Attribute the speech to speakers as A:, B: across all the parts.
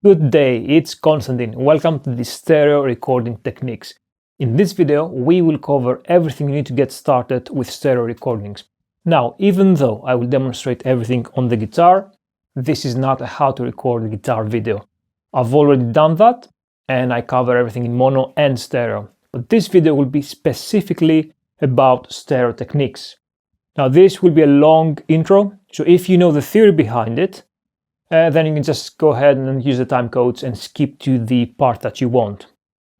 A: Good day, it's Constantine. Welcome to the stereo recording techniques. In this video, we will cover everything you need to get started with stereo recordings. Now, even though I will demonstrate everything on the guitar, this is not a how to record a guitar video. I've already done that, and I cover everything in mono and stereo. But this video will be specifically about stereo techniques. Now, this will be a long intro, so if you know the theory behind it, then you can just go ahead and use the time codes and skip to the part that you want.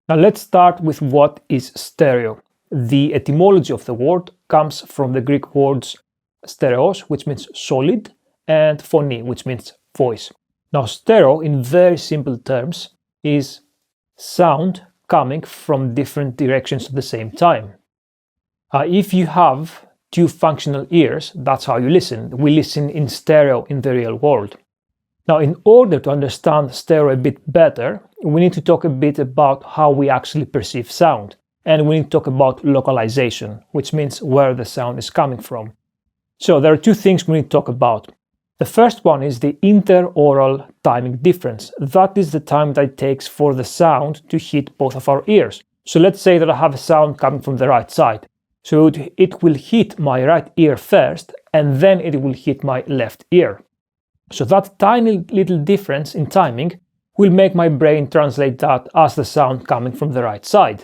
A: Now let's start with what is stereo. The etymology of the word comes from the Greek words stereos, which means solid, and phoni, which means voice. Now stereo, in very simple terms, is sound coming from different directions at the same time. If you have two functional ears, that's how you listen. We listen in stereo in the real world. Now, in order to understand stereo a bit better, we need to talk a bit about how we actually perceive sound. And we need to talk about localization, which means where the sound is coming from. So there are two things we need to talk about. The first one is the interaural timing difference. That is the time that it takes for the sound to hit both of our ears. So let's say that I have a sound coming from the right side. So it will hit my right ear first, and then it will hit my left ear. So that tiny little difference in timing will make my brain translate that as the sound coming from the right side.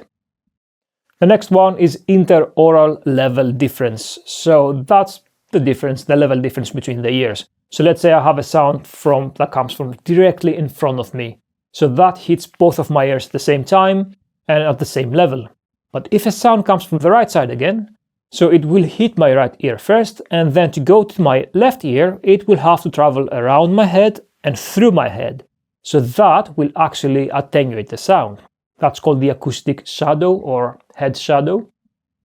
A: The next one is interaural level difference. So that's the difference, the level difference between the ears. So let's say I have a sound that comes from directly in front of me. So that hits both of my ears at the same time and at the same level. But if a sound comes from the right side again, so it will hit my right ear first, and then to go to my left ear, it will have to travel around my head and through my head. So that will actually attenuate the sound. That's called the acoustic shadow or head shadow.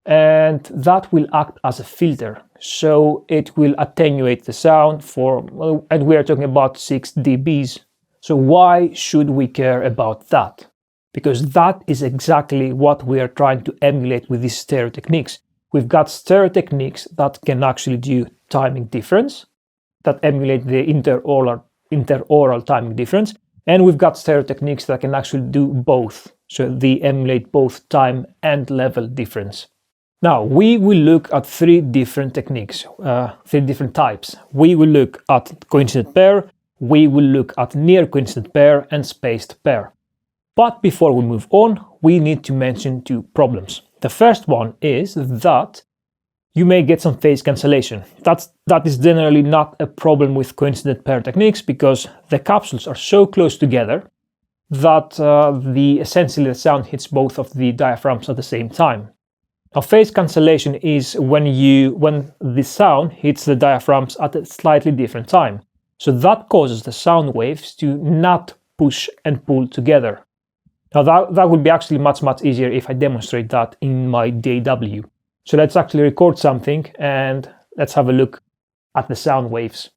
A: And that will act as a filter. So it will attenuate the sound and we are talking about 6 dBs. So why should we care about that? Because that is exactly what we are trying to emulate with these stereo techniques. We've got stereo techniques that can actually do timing difference, that emulate the interaural timing difference, and we've got stereo techniques that can actually do both, so they emulate both time and level difference. Now, we will look at 3 different techniques, 3 different types. We will look at coincident pair, we will look at near coincident pair, and spaced pair. But before we move on, we need to mention 2 problems. The first one is that you may get some phase cancellation. That is generally not a problem with coincident pair techniques because the capsules are so close together that essentially the sound hits both of the diaphragms at the same time. Now, phase cancellation is when the sound hits the diaphragms at a slightly different time. So that causes the sound waves to not push and pull together. Now that would be actually much easier if I demonstrate that in my DAW. So let's actually record something and let's have a look at the sound waves.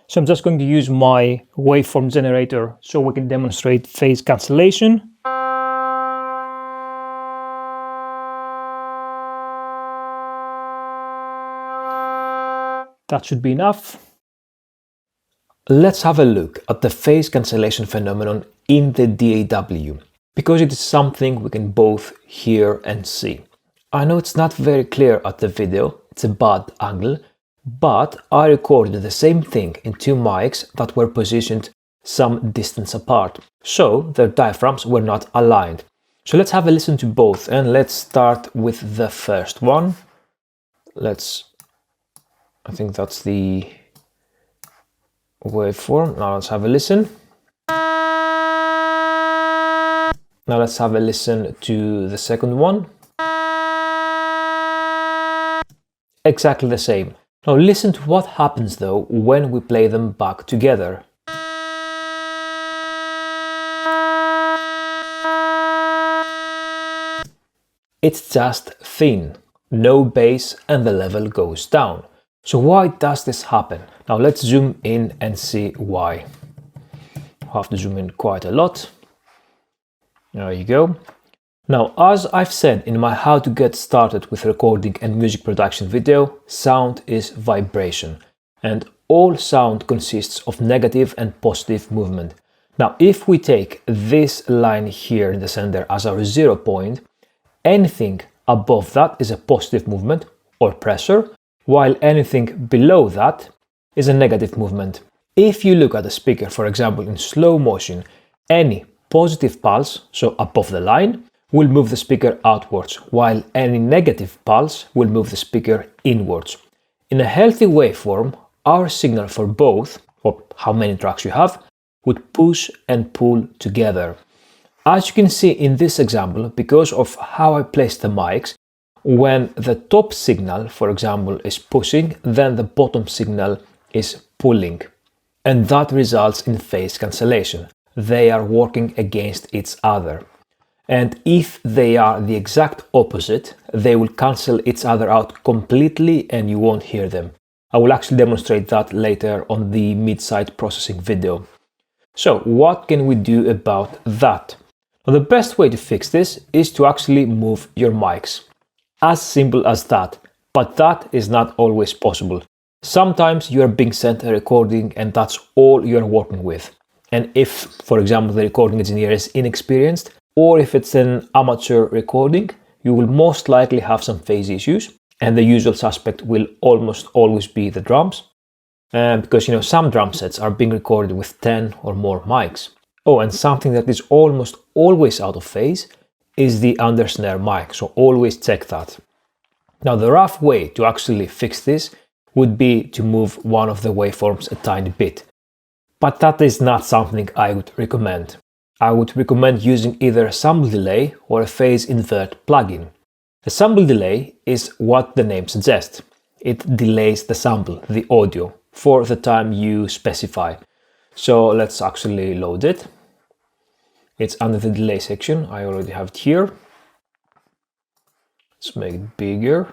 A: So I'm just going to use my waveform generator so we can demonstrate phase cancellation. That should be enough. Let's have a look at the phase cancellation phenomenon in the DAW, because it is something we can both hear and see. I know it's not very clear at the video, it's a bad angle, but I recorded the same thing in 2 mics that were positioned some distance apart, so their diaphragms were not aligned. So let's have a listen to both, and let's start with the first one. I think that's the waveform. Now let's have a listen. Now let's have a listen to the second one. Exactly the same. Now listen to what happens though when we play them back together. It's just thin, no bass, and the level goes down. So why does this happen? Now let's zoom in and see why. I have to zoom in quite a lot. There you go. Now, as I've said in my how to get started with recording and music production video, sound is vibration. and all sound consists of negative and positive movement. Now, if we take this line here in the center as our 0 point, anything above that is a positive movement or pressure, while anything below that is a negative movement. If you look at a speaker, for example, in slow motion, any positive pulse, so above the line, will move the speaker outwards, while any negative pulse will move the speaker inwards. In a healthy waveform, our signal for both, or how many tracks you have, would push and pull together. As you can see in this example, because of how I place the mics, when the top signal, for example, is pushing, then the bottom signal is pulling. And that results in phase cancellation. They are working against each other. And if they are the exact opposite, they will cancel each other out completely and you won't hear them. I will actually demonstrate that later on the mid-side processing video. So what can we do about that? Well, the best way to fix this is to actually move your mics. As simple as that, but that is not always possible. Sometimes you are being sent a recording and that's all you are working with. And if, for example, the recording engineer is inexperienced, or if it's an amateur recording, you will most likely have some phase issues, and the usual suspect will almost always be the drums. Because some drum sets are being recorded with 10 or more mics. Oh, and something that is almost always out of phase is the under-snare mic, so always check that. Now, the rough way to actually fix this would be to move one of the waveforms a tiny bit. But that is not something I would recommend. I would recommend using either a sample delay or a phase invert plugin. A sample delay is what the name suggests. It delays the sample, the audio, for the time you specify. So let's actually load it. It's under the delay section. I already have it here. Let's make it bigger.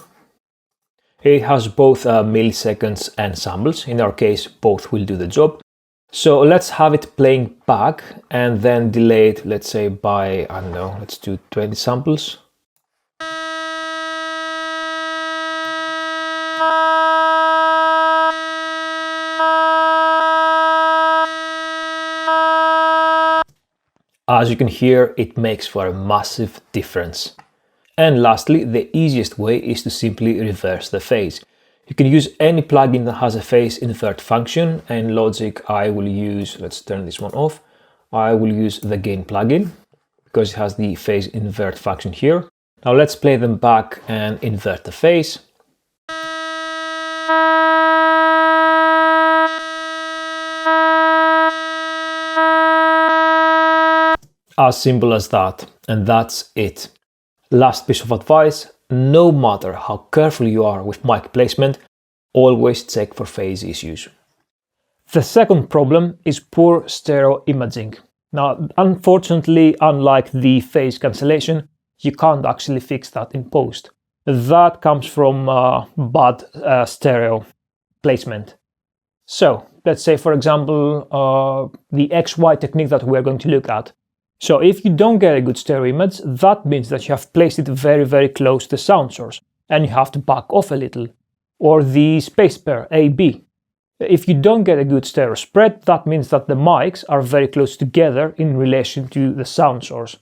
A: It has both milliseconds and samples. In our case, both will do the job. So let's have it playing back and then delay it, let's say by, I don't know, let's do 20 samples. As you can hear, it makes for a massive difference. And lastly, the easiest way is to simply reverse the phase. You can use any plugin that has a phase invert function, and Logic I will use, let's turn this one off, I will use the gain plugin because it has the phase invert function here. Now let's play them back and invert the phase. As simple as that, and that's it. Last piece of advice, no matter how careful you are with mic placement, always check for phase issues. The second problem is poor stereo imaging. Now, unfortunately, unlike the phase cancellation, you can't actually fix that in post. That comes from bad stereo placement. So, let's say, for example, the XY technique that we're going to look at. So if you don't get a good stereo image, that means that you have placed it very, very close to the sound source and you have to back off a little. Or the space pair AB. If you don't get a good stereo spread, that means that the mics are very close together in relation to the sound source.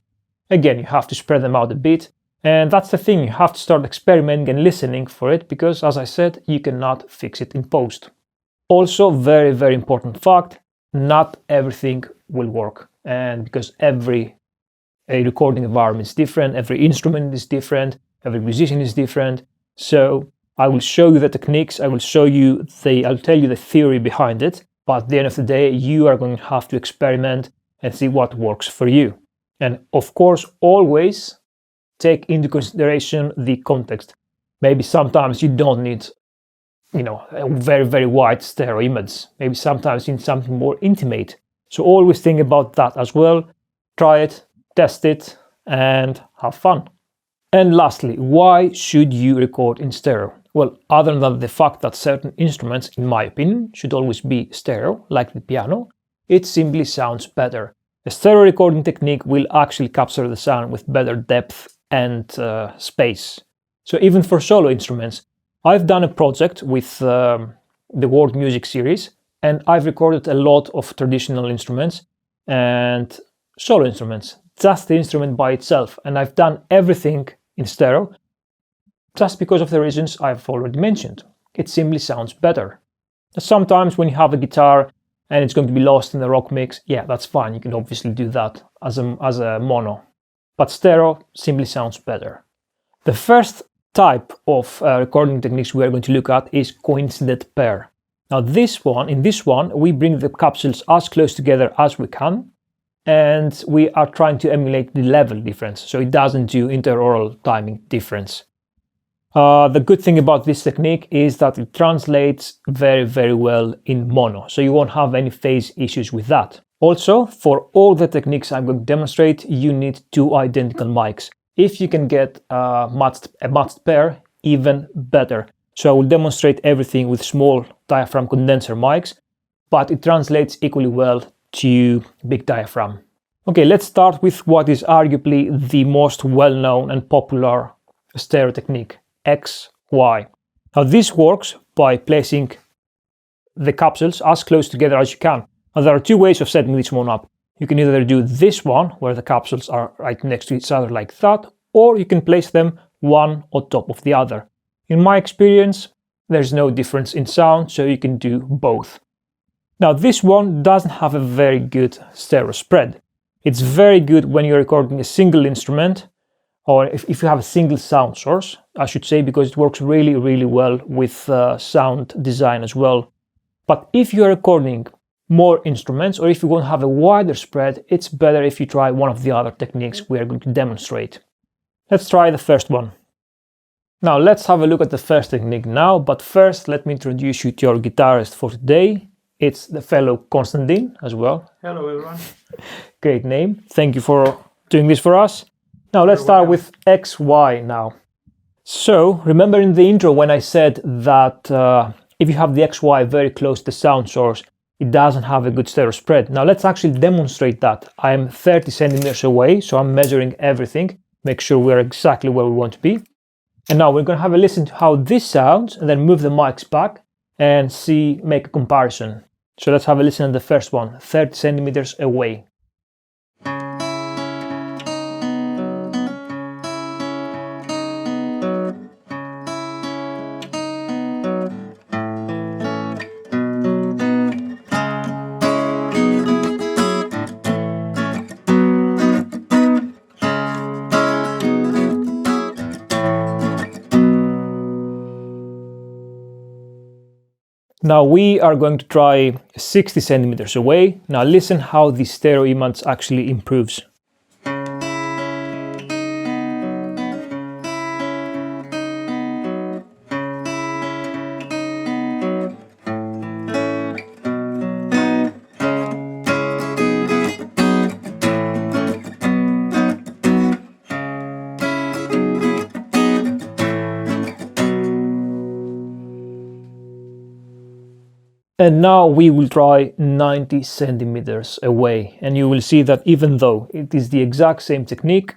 A: Again, you have to spread them out a bit, and that's the thing, you have to start experimenting and listening for it because, as I said, you cannot fix it in post. Also, very, very important fact, not everything will work. And because every recording environment is different, every instrument is different, every musician is different. So I will show you the techniques, I'll tell you the theory behind it, but at the end of the day, you are going to have to experiment and see what works for you. And of course, always take into consideration the context. Maybe sometimes you don't need, a very, very wide stereo image. Maybe sometimes you need something more intimate. So always think about that as well. Try it, test it, and have fun. And lastly, why should you record in stereo? Well, other than the fact that certain instruments, in my opinion, should always be stereo, like the piano, it simply sounds better. The stereo recording technique will actually capture the sound with better depth and space. So even for solo instruments, I've done a project with the world music series, and I've recorded a lot of traditional instruments and solo instruments, just the instrument by itself, and I've done everything in stereo just because of the reasons I've already mentioned. It simply sounds better. Sometimes when you have a guitar and it's going to be lost in the rock mix, yeah, that's fine. You can obviously do that as a mono. But stereo simply sounds better. The first type of recording techniques we are going to look at is coincident pair. Now in this one, we bring the capsules as close together as we can, and we are trying to emulate the level difference, so it doesn't do interaural timing difference. The good thing about this technique is that it translates very, very well in mono, so you won't have any phase issues with that. Also, for all the techniques I'm going to demonstrate, you need two identical mics. If you can get a matched pair, even better. So I will demonstrate everything with small diaphragm condenser mics, but it translates equally well to big diaphragm. Okay, let's start with what is arguably the most well-known and popular stereo technique, XY. Now this works by placing the capsules as close together as you can. Now there are two ways of setting this one up. You can either do this one, where the capsules are right next to each other like that, or you can place them one on top of the other. In my experience, there's no difference in sound, so you can do both. Now this one doesn't have a very good stereo spread. It's very good when you're recording a single instrument, or if you have a single sound source, I should say, because it works really, really well with sound design as well. But if you're recording more instruments, or if you want to have a wider spread, it's better if you try one of the other techniques we are going to demonstrate. Let's try the first one. Now let's have a look at the first technique now, but first let me introduce you to our guitarist for today. It's the fellow Constantine as well.
B: Hello everyone.
A: Great name. Thank you for doing this for us. Now let's start with XY now. So remember in the intro when I said that if you have the XY very close to the sound source, it doesn't have a good stereo spread. Now let's actually demonstrate that. I'm 30 centimeters away, so I'm measuring everything, make sure we're exactly where we want to be. And now we're going to have a listen to how this sounds and then move the mics back and make a comparison. So let's have a listen to the first one, 30 centimeters away. Now we are going to try 60 centimeters away. Now listen how the stereo image actually improves. And now we will try 90 centimeters away, and you will see that even though it is the exact same technique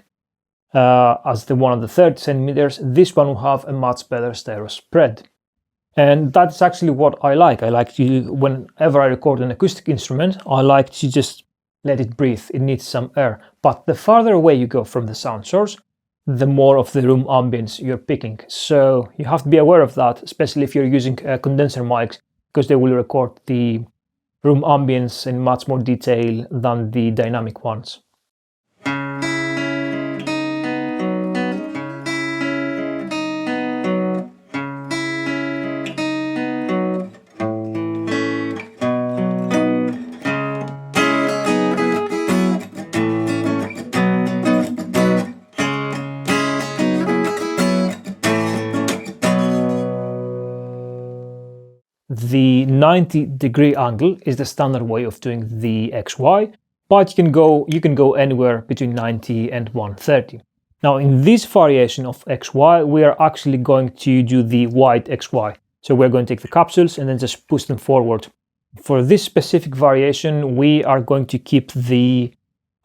A: as the one of the 30 centimeters, this one will have a much better stereo spread. And that's actually what I like. I like to, whenever I record an acoustic instrument, I like to just let it breathe. It needs some air. But the farther away you go from the sound source, the more of the room ambience you're picking. So you have to be aware of that, especially if you're using condenser mics, because they will record the room ambience in much more detail than the dynamic ones. The 90-degree angle is the standard way of doing the XY, but you can go anywhere between 90 and 130. Now in this variation of XY, we are actually going to do the wide XY. So we're going to take the capsules and then just push them forward. For this specific variation, we are going to keep the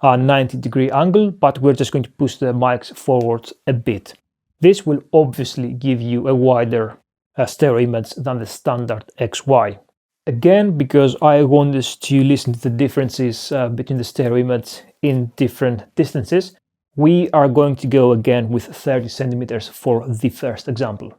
A: 90-degree angle, but we're just going to push the mics forward a bit. This will obviously give you a wider stereo image than the standard XY. Again, because I want us to listen to the differences between the stereo image in different distances, we are going to go again with 30 centimeters for the first example.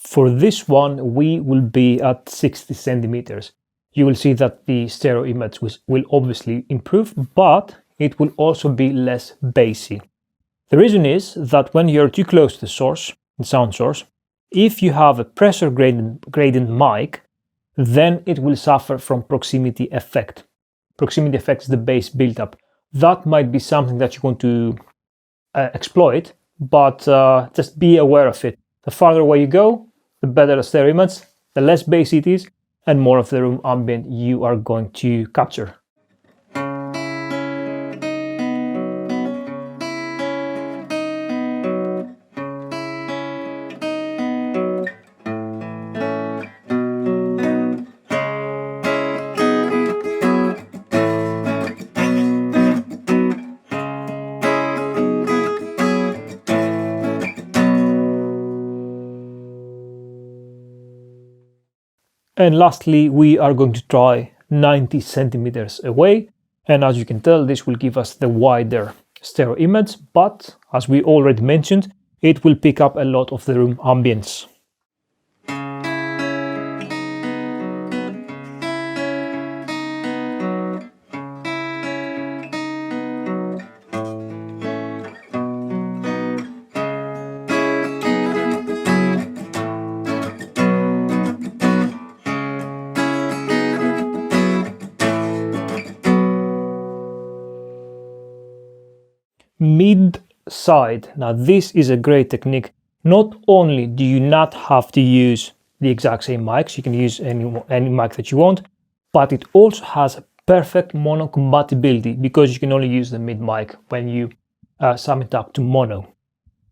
A: For this one, we will be at 60 centimeters. You will see that the stereo image will obviously improve, but it will also be less bassy. The reason is that when you're too close to the source, the sound source, if you have a pressure gradient mic, then it will suffer from proximity effect. Proximity effect is the bass buildup. That might be something that you want to exploit, but just be aware of it. The farther away you go, the better the stereo image, the less bass it is, and more of the room ambient you are going to capture. And lastly, we are going to try 90 centimeters away. And as you can tell, this will give us the wider stereo image, but as we already mentioned, it will pick up a lot of the room ambience. Mid side. Now this is a great technique. Not only do you not have to use the exact same mics, you can use any mic that you want, but it also has a perfect mono compatibility because you can only use the mid mic when you sum it up to mono.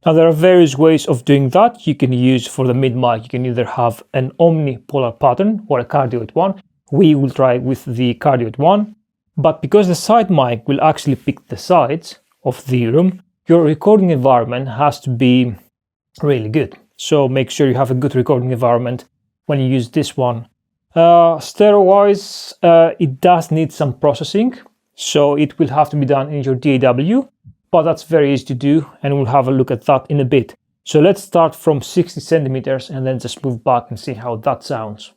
A: Now there are various ways of doing that. You can use for the mid mic, you can either have an omnipolar pattern or a cardioid one. We will try with the cardioid one, but because the side mic will actually pick the sides of the room, your recording environment has to be really good. So make sure you have a good recording environment when you use this one. Stereo wise, it does need some processing, so it will have to be done in your DAW, but that's very easy to do, and we'll have a look at that in a bit. So let's start from 60 centimeters and then just move back and see how that sounds.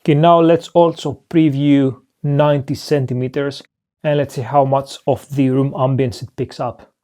A: Okay, now let's also preview 90 centimeters and let's see how much of the room ambience it picks up.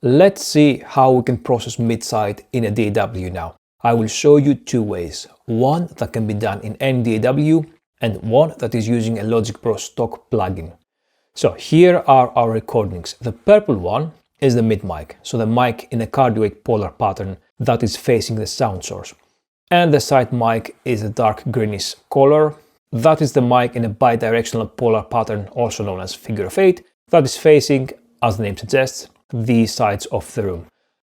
A: Let's see how we can process mid-side in a DAW now. I will show you two ways. One that can be done in any DAW and one that is using a Logic Pro stock plugin. So here are our recordings. The purple one is the mid mic, so the mic in a cardioid polar pattern that is facing the sound source. And the side mic is a dark greenish color. That is the mic in a bidirectional polar pattern, also known as figure of 8, that is facing, as the name suggests, the sides of the room.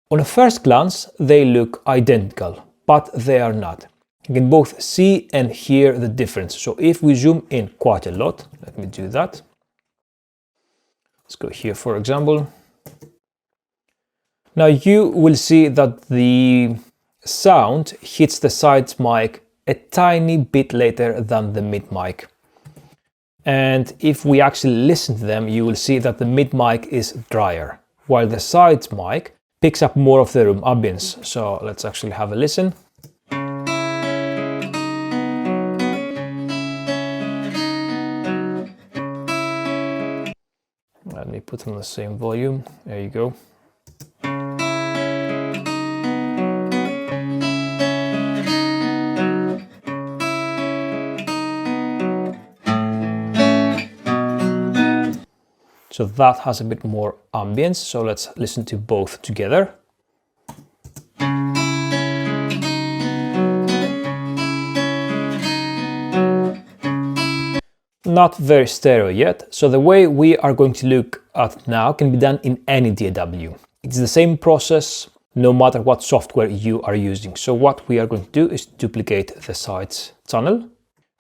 A: On a first glance, they look identical, but they are not. You can both see and hear the difference. So if we zoom in quite a lot, let me do that. Let's go here, for example. Now you will see that the sound hits the side mic a tiny bit later than the mid mic. And if we actually listen to them, you will see that the mid mic is drier, while the side mic picks up more of the room ambience. So let's actually have a listen. Let me put on the same volume. There you go. So that has a bit more ambience. So let's listen to both together. Not very stereo yet, so the way we are going to look at now can be done in any DAW. It's the same process no matter what software you are using. So what we are going to do is duplicate the sides channel,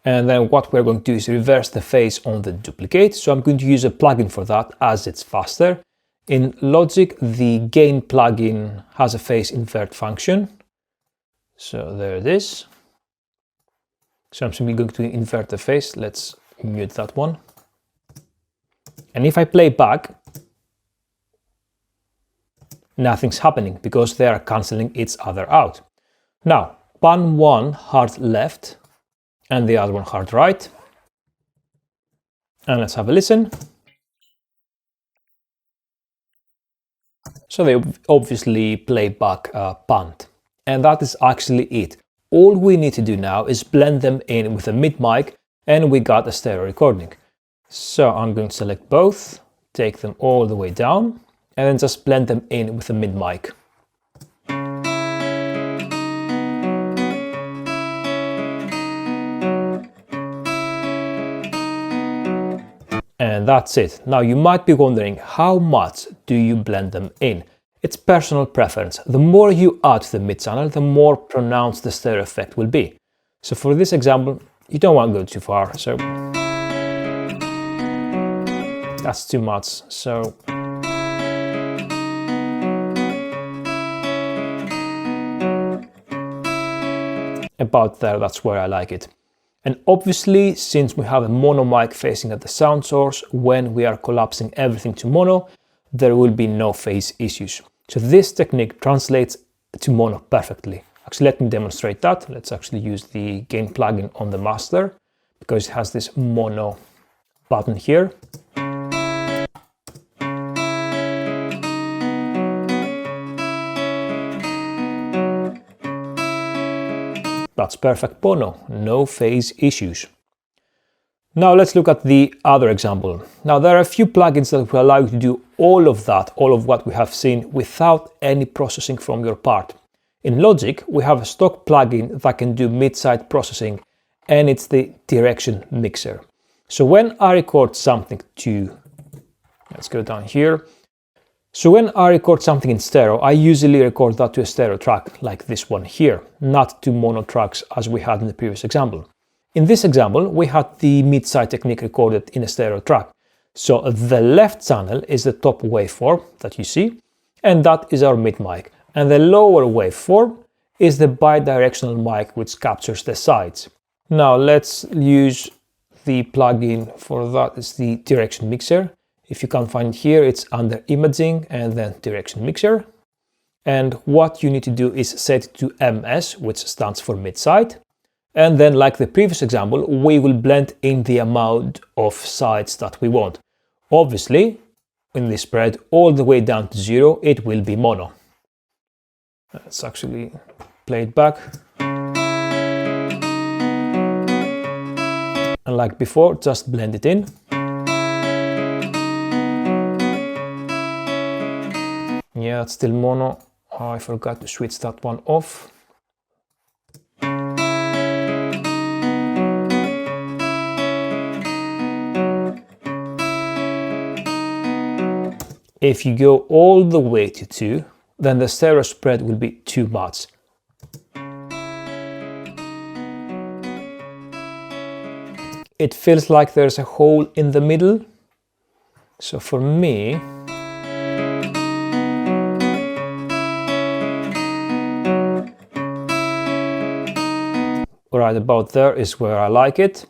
A: and then what we're going to do is reverse the phase on the duplicate. So I'm going to use a plugin for that as it's faster. In Logic, the gain plugin has a phase invert function. So there it is. So I'm simply going to invert the phase. Let's mute that one. And if I play back, nothing's happening because they are cancelling each other out. Now, pan one hard left and the other one hard right. And let's have a listen. So they obviously play back panned. And that is actually it. All we need to do now is blend them in with a mid mic, and we got a stereo recording. So I'm going to select both, take them all the way down, and then just blend them in with a mid mic. And that's it. Now you might be wondering, how much do you blend them in? It's personal preference. The more you add to the mid channel, the more pronounced the stereo effect will be. So for this example, you don't want to go too far, so that's too much. So about there, that's where I like it. And obviously, since we have a mono mic facing at the sound source, when we are collapsing everything to mono, there will be no phase issues. So this technique translates to mono perfectly. Actually, let me demonstrate that. Let's actually use the gain plugin on the master because it has this mono button here. That's perfect mono, no phase issues. Now let's look at the other example. Now there are a few plugins that will allow you to do all of that, all of what we have seen without any processing from your part. In Logic, we have a stock plugin that can do mid-side processing, and it's the direction mixer. So when I record something to, let's go down here. So when I record something in stereo, I usually record that to a stereo track like this one here, not to mono tracks as we had in the previous example. In this example, we had the mid-side technique recorded in a stereo track. So the left channel is the top waveform that you see, and that is our mid mic. And the lower waveform is the bidirectional mic which captures the sides. Now let's use the plugin for that. It's the direction mixer. If you can't find it here, it's under imaging and then direction mixer. And what you need to do is set it to MS, which stands for mid-side. And then, like the previous example, we will blend in the amount of sides that we want. Obviously, when they spread all the way down to 0, it will be mono. Let's actually play it back. And like before, just blend it in. Yeah, it's still mono. Oh, I forgot to switch that one off. If you go all the way to 2, then the stereo spread will be too much. It feels like there's a hole in the middle. So for me, right about there is where I like it.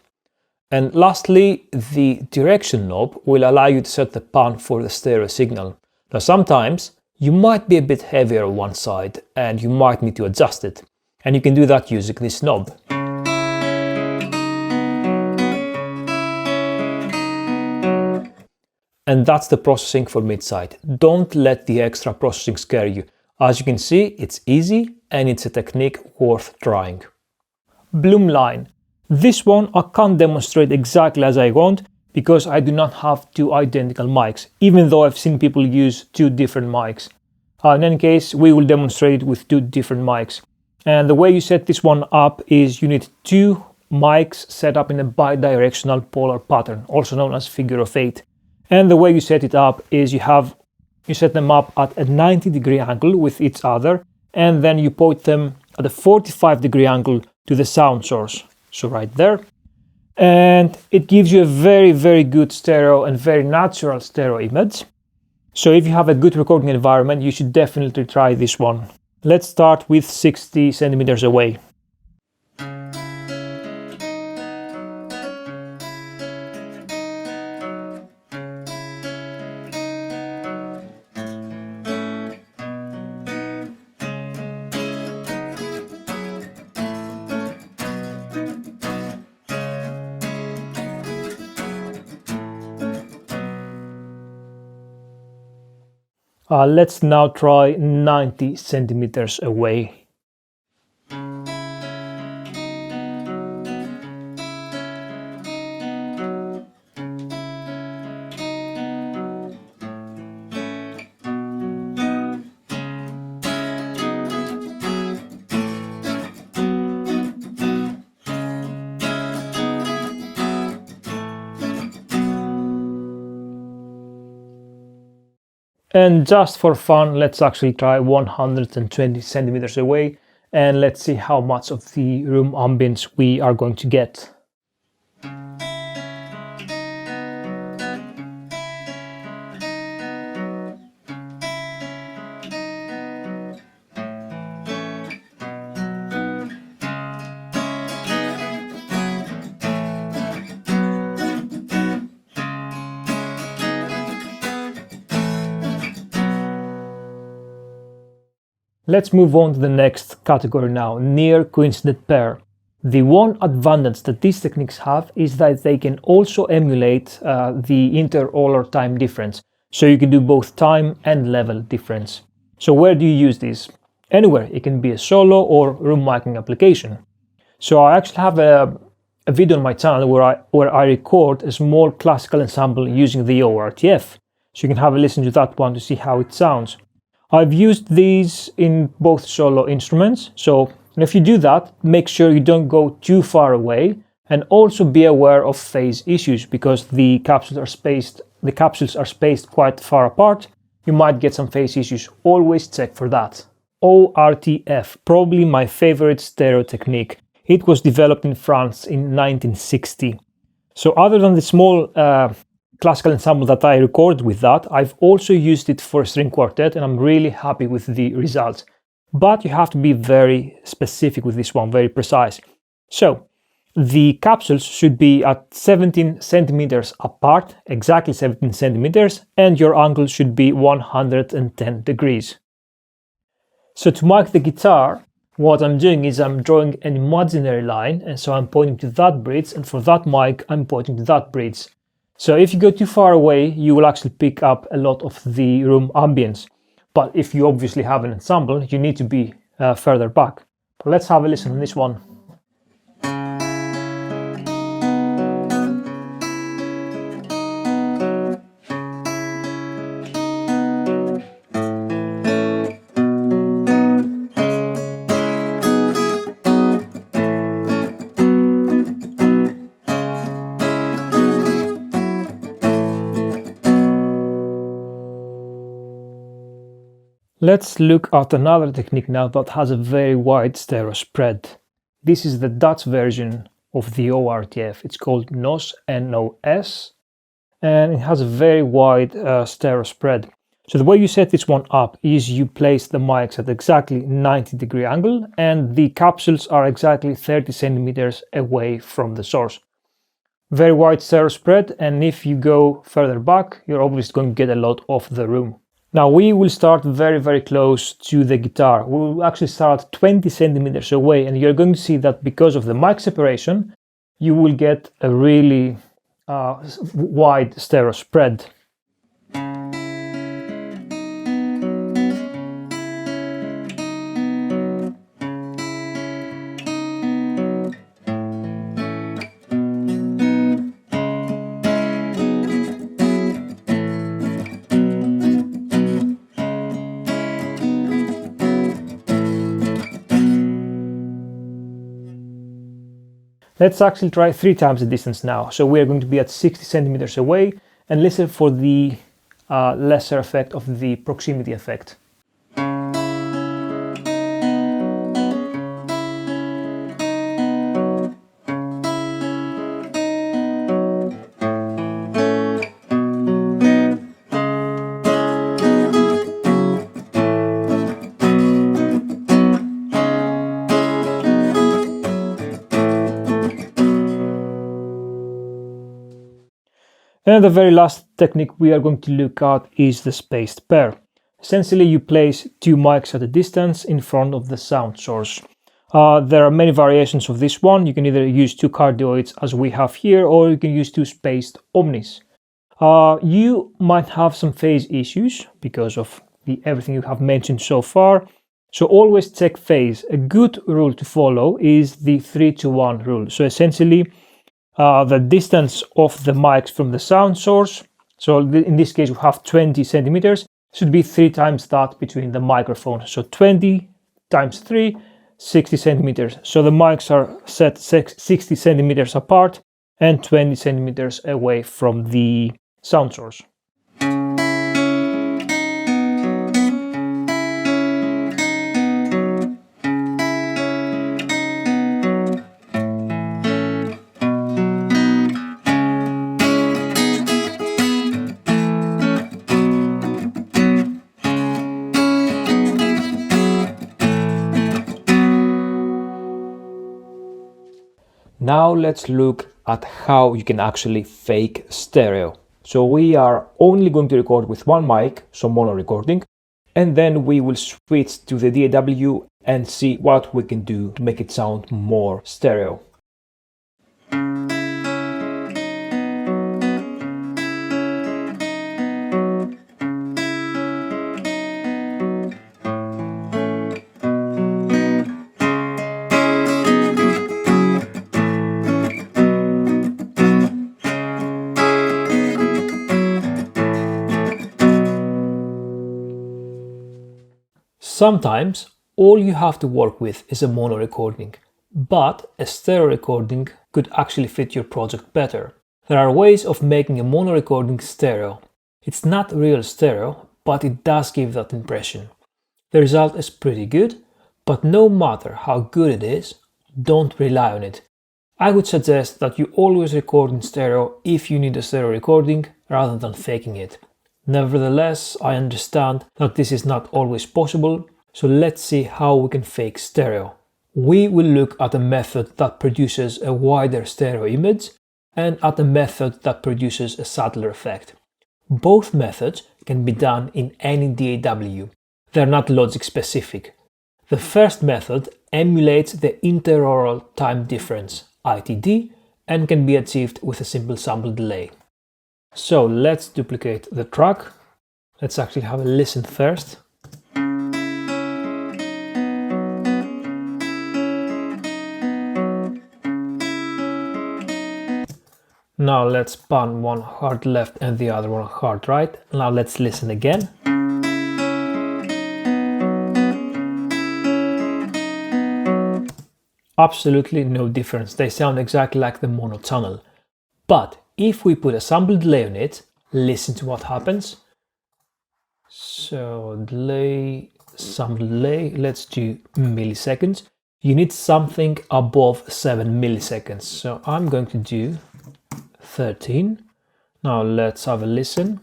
A: And lastly, the direction knob will allow you to set the pan for the stereo signal. Now sometimes you might be a bit heavier on one side and you might need to adjust it. And you can do that using this knob. And that's the processing for mid-side. Don't let the extra processing scare you. As you can see, it's easy and it's a technique worth trying. Blumlein. This one I can't demonstrate exactly as I want because I do not have two identical mics, even though I've seen people use two different mics. In any case, we will demonstrate it with two different mics. And the way you set this one up is you need two mics set up in a bidirectional polar pattern, also known as figure of 8. And the way you set it up is you set them up at a 90-degree angle with each other, and then you point them at a 45-degree angle to the sound source. So right there. And it gives you a very, very good stereo and very natural stereo image. So if you have a good recording environment, you should definitely try this one. Let's start with 60 centimeters away. Let's now try 90 centimeters away. And just for fun, let's actually try 120 centimeters away and let's see how much of the room ambience we are going to get. Let's move on to the next category now, near coincident pair. The one advantage that these techniques have is that they can also emulate the interaural time difference. So you can do both time and level difference. So where do you use this? Anywhere. It can be a solo or room miking application. So I actually have a video on my channel where I record a small classical ensemble using the ORTF. So you can have a listen to that one to see how it sounds. I've used these in both solo instruments, so if you do that, make sure you don't go too far away and also be aware of phase issues because the capsules are spaced quite far apart. You might get some phase issues. Always check for that. ORTF, probably my favorite stereo technique. It was developed in France in 1960. So other than the small classical ensemble that I recorded with that, I've also used it for a string quartet and I'm really happy with the results. But you have to be very specific with this one, very precise. So the capsules should be at 17 centimeters apart, exactly 17 centimeters, and your angle should be 110 degrees. So to mic the guitar, what I'm doing is I'm drawing an imaginary line, and so I'm pointing to that bridge, and for that mic, I'm pointing to that bridge. So if you go too far away, you will actually pick up a lot of the room ambience. But if you obviously have an ensemble, you need to be further back. But let's have a listen on this one. Let's look at another technique now that has a very wide stereo spread. This is the Dutch version of the ORTF. It's called NOS, N-O-S, and it has a very wide stereo spread. So the way you set this one up is you place the mics at exactly 90-degree angle and the capsules are exactly 30 centimeters away from the source. very wide stereo spread, and if you go further back, you're obviously going to get a lot of the room. Now we will start very close to the guitar. We will actually start 20 centimeters away, and you're going to see that because of the mic separation, you will get a really wide stereo spread. Let's actually try 3 times the distance now. So we are going to be at 60 centimeters away and listen for the lesser effect of the proximity effect. And the very last technique we are going to look at is the spaced pair. Essentially, you place 2 mics at a distance in front of the sound source. There are many variations of this one. You can either use 2 cardioids as we have here, or you can use 2 spaced omnis. You might have some phase issues because of everything you have mentioned so far. So always check phase. A good rule to follow is the 3-to-1 rule. So essentially, the distance of the mics from the sound source, so in this case we have 20 centimeters, should be 3 times that between the microphones. So 20 times 3, 60 centimeters. So the mics are set 60 centimeters apart and 20 centimeters away from the sound source. Now let's look at how you can actually fake stereo. So we are only going to record with 1 mic, so mono recording, and then we will switch to the DAW and see what we can do to make it sound more stereo. Sometimes all you have to work with is a mono recording, but a stereo recording could actually fit your project better. There are ways of making a mono recording stereo. It's not real stereo, but it does give that impression. The result is pretty good, but no matter how good it is, don't rely on it. I would suggest that you always record in stereo if you need a stereo recording rather than faking it. Nevertheless, I understand that this is not always possible, so let's see how we can fake stereo. We will look at a method that produces a wider stereo image and at a method that produces a subtler effect. Both methods can be done in any DAW. They're not logic specific. The first method emulates the interaural time difference, ITD, and can be achieved with a simple sample delay. So let's duplicate the track. Let's actually have a listen first. Now let's pan one hard left and the other one hard right. Now let's listen again. Absolutely no difference. They sound exactly like the mono channel. But if we put a sample delay on it, listen to what happens. So delay, sample delay, let's do milliseconds. You need something above 7 milliseconds. So I'm going to do 13. Now let's have a listen.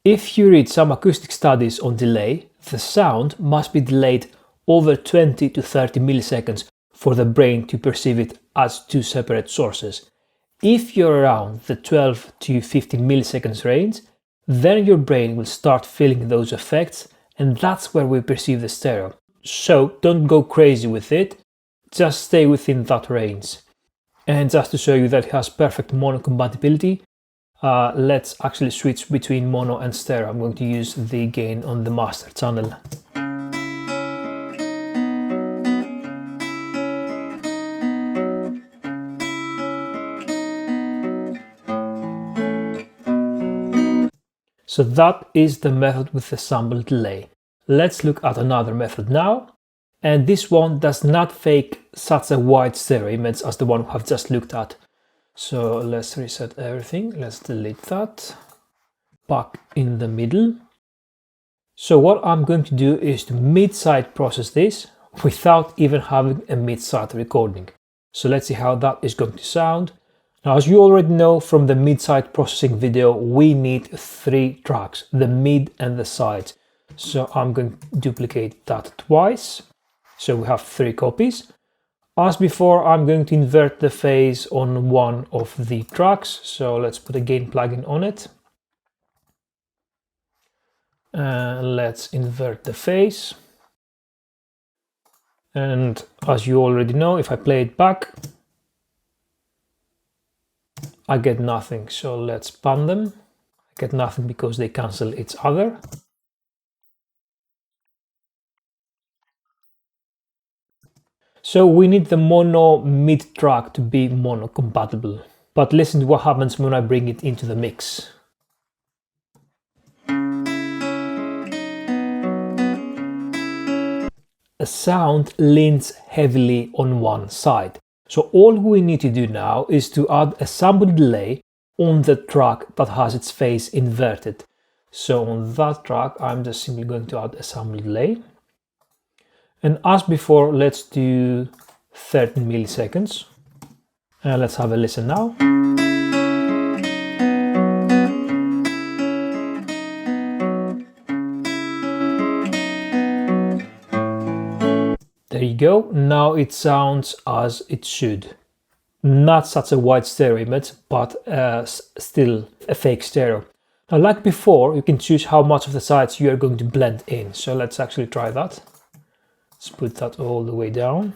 A: If you read some acoustic studies on delay, the sound must be delayed over 20 to 30 milliseconds for the brain to perceive it as two separate sources. If you're around the 12 to 15 milliseconds range, then your brain will start feeling those effects, and that's where we perceive the stereo. So don't go crazy with it, just stay within that range. And just to show you that it has perfect mono compatibility, let's actually switch between mono and stereo. I'm going to use the gain on the master channel. So that is the method with the sample delay. Let's look at another method now. And this one does not fake such a wide stereo image as the one we have just looked at. So let's reset everything. Let's delete that. Back in the middle. So what I'm going to do is to mid-side process this without even having a mid-side recording. So let's see how that is going to sound. Now, as you already know from the mid-side processing video, we need 3 tracks, the mid and the sides. So I'm going to duplicate that twice. So we have 3 copies. As before, I'm going to invert the phase on one of the tracks. So let's put a gain plugin on it. Let's invert the phase. And as you already know, if I play it back, I get nothing. So let's pan them. I get nothing because they cancel each other. So we need the mono mid track to be mono compatible. But listen to what happens when I bring it into the mix. The sound leans heavily on one side. So all we need to do now is to add a sample delay on the track that has its phase inverted. So on that track, I'm just simply going to add a sample delay. And as before, let's do 13 milliseconds. And let's have a listen now. There you go. Now it sounds as it should. Not such a wide stereo image, but still a fake stereo. Now, like before, you can choose how much of the sides you are going to blend in. So let's actually try that. Let's put that all the way down.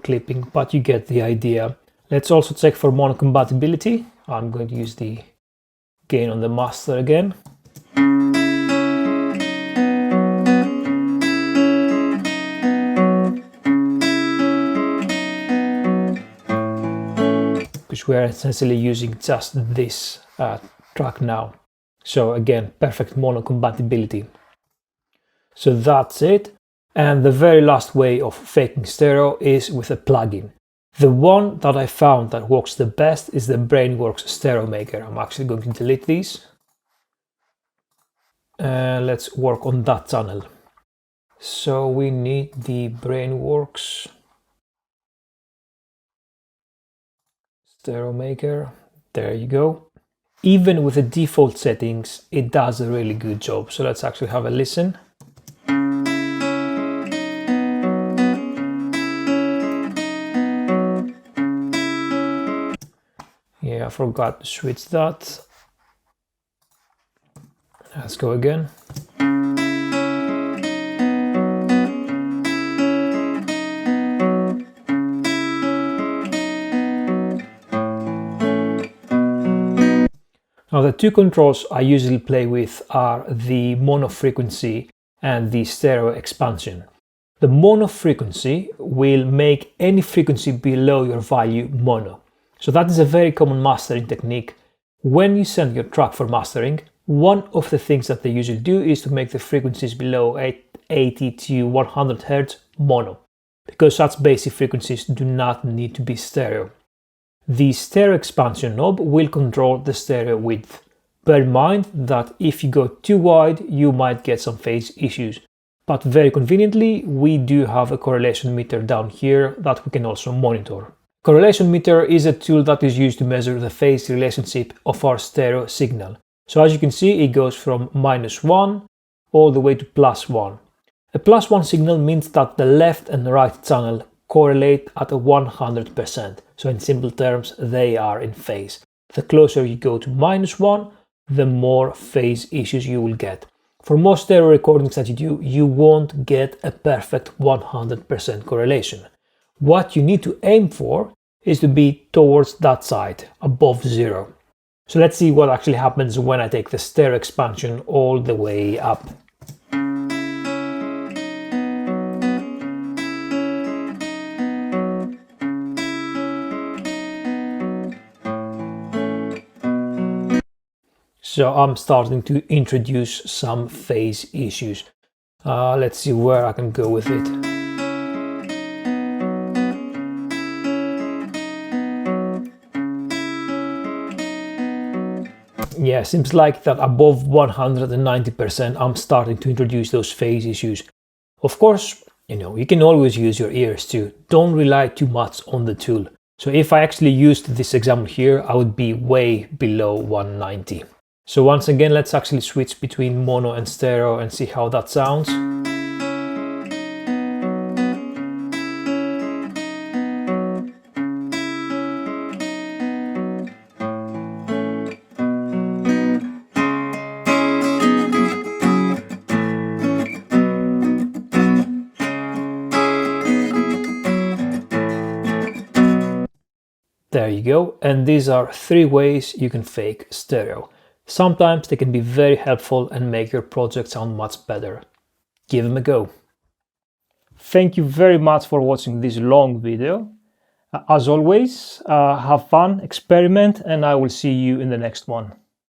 A: Clipping, but you get the idea. Let's also check for mono compatibility. I'm going to use the gain on the master again. Because we are essentially using just this track now. So again, perfect mono compatibility. So that's it. And the very last way of faking stereo is with a plugin. The one that I found that works the best is the BrainWorks Stereo Maker. I'm actually going to delete these. Let's work on that channel. So we need the BrainWorks Stereo Maker. There you go. Even with the default settings, it does a really good job. So let's actually have a listen. Yeah, I forgot to switch that. Let's go again. Now, the 2 controls I usually play with are the mono frequency and the stereo expansion. The mono frequency will make any frequency below your value mono. So that is a very common mastering technique. When you send your track for mastering, one of the things that they usually do is to make the frequencies below 80 to 100 Hz mono, because such basic frequencies do not need to be stereo. The stereo expansion knob will control the stereo width. Bear in mind that if you go too wide, you might get some phase issues. But very conveniently, we do have a correlation meter down here that we can also monitor. Correlation meter is a tool that is used to measure the phase relationship of our stereo signal. So as you can see, it goes from -1 all the way to +1. A +1 signal means that the left and right channel correlate at 100%. So in simple terms, they are in phase. The closer you go to -1, the more phase issues you will get. For most stereo recordings that you do, you won't get a perfect 100% correlation. What you need to aim for is to be towards that side, above 0. So let's see what actually happens when I take the stereo expansion all the way up. So I'm starting to introduce some phase issues. Let's see where I can go with it. Yeah, seems like that above 190% I'm starting to introduce those phase issues. Of course, you can always use your ears too. Don't rely too much on the tool. So if I actually used this example here, I would be way below 190. So once again, let's actually switch between mono and stereo and see how that sounds. There you go, and these are 3 ways you can fake stereo. Sometimes they can be very helpful and make your project sound much better. Give them a go. Thank you very much for watching this long video. As always, have fun, experiment, and I will see you in the next one.